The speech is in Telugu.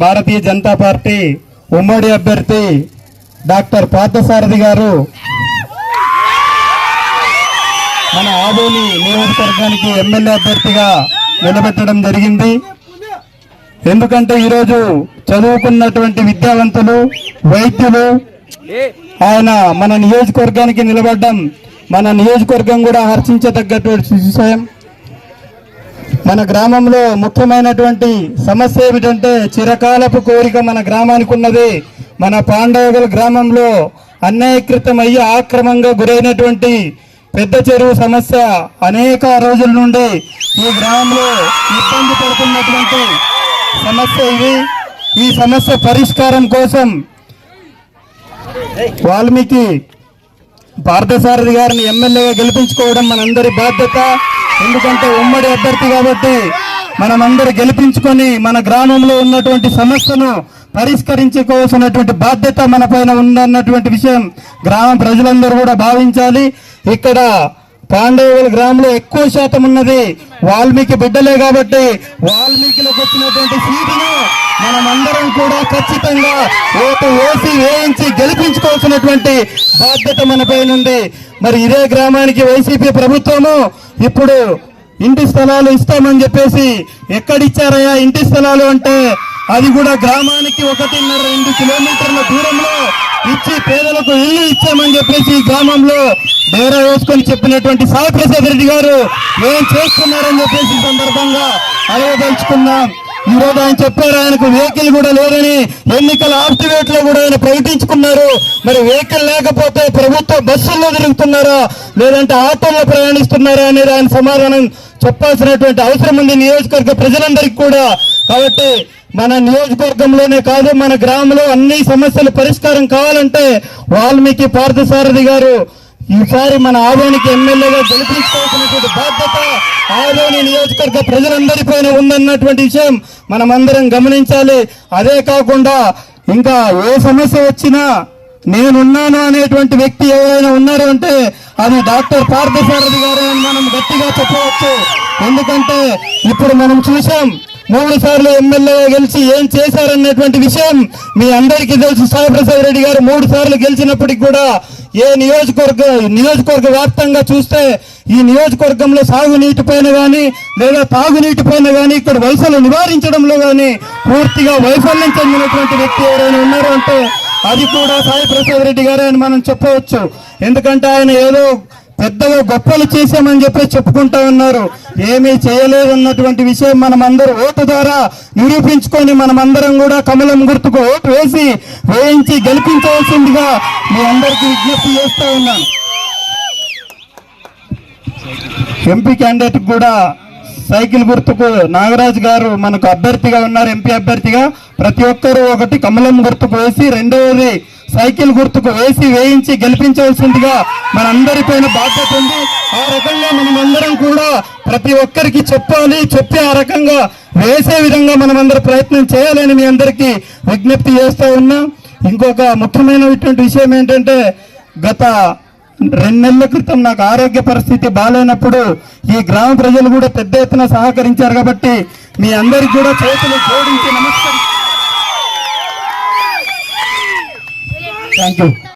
భారతీయ జనతా పార్టీ ఉమ్మడి అభ్యర్థి డాక్టర్ పార్థసారథి గారు మన ఆదోని నియోజకవర్గానికి ఎమ్మెల్యే అభ్యర్థిగా నిలబెట్టడం జరిగింది. ఎందుకంటే ఈరోజు చదువుకున్నటువంటి విద్యావంతులు, వైద్యులు ఆయన మన నియోజకవర్గానికి నిలబడడం మన నియోజకవర్గం కూడా హర్షించదగ్గటువంటి విషయం. మన గ్రామంలో ముఖ్యమైనటువంటి సమస్య ఏమిటంటే చిరకాలపు కోరిక మన గ్రామానికి ఉన్నది. మన పాండవగల గ్రామంలో అన్యాయకృతం అయ్యి ఆక్రమంగా గురైనటువంటి పెద్ద చెరువు సమస్య అనేక రోజుల నుండి ఈ గ్రామంలో ఇబ్బంది పడుతున్నటువంటి సమస్య ఇది. ఈ సమస్య పరిష్కారం కోసం వాల్మీకి పార్థసారథి గారిని ఎమ్మెల్యేగా గెలిపించుకోవడం మనందరి బాధ్యత. ఎందుకంటే ఉమ్మడి అభ్యర్థి కాబట్టి మనమందరూ గెలిపించుకొని మన గ్రామంలో ఉన్నటువంటి సమస్యను పరిష్కరించుకోవాల్సినటువంటి బాధ్యత మన పైన ఉందన్నటువంటి విషయం గ్రామ ప్రజలందరూ కూడా భావించాలి. ఇక్కడ పాండవుల గ్రామంలో ఎక్కువ శాతం ఉన్నది వాల్మీకి బిడ్డలే కాబట్టి వాల్మీకిలకు వచ్చినటువంటి సీటును మనమందరం కూడా ఖచ్చితంగా ఓటు వేసి వేయించి గెలిపించుకోవాల్సినటువంటి బాధ్యత మన పైన ఉంది. మరి ఇదే గ్రామానికి వైసీపీ ప్రభుత్వము ఇప్పుడు ఇంటి స్థలాలు ఇస్తామని చెప్పేసి ఎక్కడిచ్చారయ్యా ఇంటి స్థలాలు అంటే అది కూడా గ్రామానికి 1.5-2 కిలోమీటర్ల దూరంలో ఇచ్చి పేదలకు ఇల్లు ఇచ్చామని చెప్పేసి ఈ గ్రామంలో డేరా వేసుకొని చెప్పినటువంటి సాయి ప్రసాద్ రెడ్డి గారు ఏం చేస్తున్నారని చెప్పేసి సందర్భంగా అడగదలుచుకున్నాం. ఈ రోజు ఆయన చెప్పారు ఆయనకు వెహికల్ కూడా లేదని, ఎన్నికల ఆఫ్టివేట్ లో కూడా ఆయన ప్రకటించుకున్నారు. మరి వెహికల్ లేకపోతే ప్రభుత్వ బస్సుల్లో తిరుగుతున్నారా లేదంటే ఆటోల్లో ప్రయాణిస్తున్నారా అనేది ఆయన సమాధానం చెప్పాల్సినటువంటి అవసరం ఉంది నియోజకవర్గ ప్రజలందరికీ కూడా. కాబట్టి మన నియోజకవర్గంలోనే కాదు మన గ్రామంలో అన్ని సమస్యలు పరిష్కారం కావాలంటే వాల్మీకి పార్థసారథి గారు ఈసారి మన ఆదోనికి ఎమ్మెల్యేగా గెలిపించుకోవాల్సినటువంటి బాధ్యత ఆదోని నియోజకవర్గ ప్రజలందరిపైన ఉందన్నటువంటి విషయం మనమందరం గమనించాలి. అదే కాకుండా ఇంకా ఏ సమస్య వచ్చినా నేనున్నాను అనేటువంటి వ్యక్తి ఎవరైనా ఉన్నారు అంటే అది డాక్టర్ పార్థసారథి గారు అని మనం గట్టిగా చెప్పవచ్చు. ఎందుకంటే ఇప్పుడు మనం చూసాం 3 సార్లు ఎమ్మెల్యేగా గెలిచి ఏం చేశారనేటువంటి విషయం మీ అందరికీ తెలుసు. సాయి ప్రసాద్ రెడ్డి గారు 3 సార్లు గెలిచినప్పటికీ కూడా ఏ నియోజకవర్గ వ్యాప్తంగా చూస్తే ఈ నియోజకవర్గంలో సాగునీటి పైన కానీ లేదా తాగునీటి పైన కానీ ఇక్కడ వలసలు నివారించడంలో కానీ పూర్తిగా వైఫల్యం చెందినటువంటి వ్యక్తి ఎవరైనా ఉన్నారు అంటే అది కూడా సాయి ప్రసాద్ రెడ్డి గారే అని మనం చెప్పవచ్చు. ఎందుకంటే ఆయన ఏదో పెద్దగా గొప్పలు చేశామని చెప్పి చెప్పుకుంటా ఉన్నారు, ఏమీ చేయలేదన్నటువంటి విషయం మనమందరూ ఓటు ద్వారా నిరూపించుకొని మనమందరం కూడా కమలం గుర్తుకు ఓటు వేయించి గెలిపించవలసిందిగా మీ అందరికీ విజ్ఞప్తి చేస్తా ఉన్నాను. ఎంపీ క్యాండిడేట్ కూడా సైకిల్ గుర్తుకు నాగరాజు గారు మనకు అభ్యర్థిగా ఉన్నారు. ఎంపీ అభ్యర్థిగా ప్రతి ఒక్కరూ ఒకటి కమలం గుర్తుకు వేసి రెండవది సైకిల్ గుర్తుకు వేయించి గెలిపించవలసిందిగా మనందరిపైన బాధ్యత ఉంది. ఆ రకంగా మనమందరం కూడా ప్రతి ఒక్కరికి చెప్పి ఆ రకంగా వేసే విధంగా మనమందరం ప్రయత్నం చేయాలని మీ అందరికీ విజ్ఞప్తి చేస్తూ ఉన్నాం. ఇంకొక ముఖ్యమైనటువంటి విషయం ఏంటంటే గత 2 నెలల క్రితం నాకు ఆరోగ్య పరిస్థితి బాగాలేనప్పుడు ఈ గ్రామ ప్రజలు కూడా పెద్ద ఎత్తున సహకరించారు. కాబట్టి మీ అందరికి కూడా చేతులు జోడించి నమస్కారం. Thank you.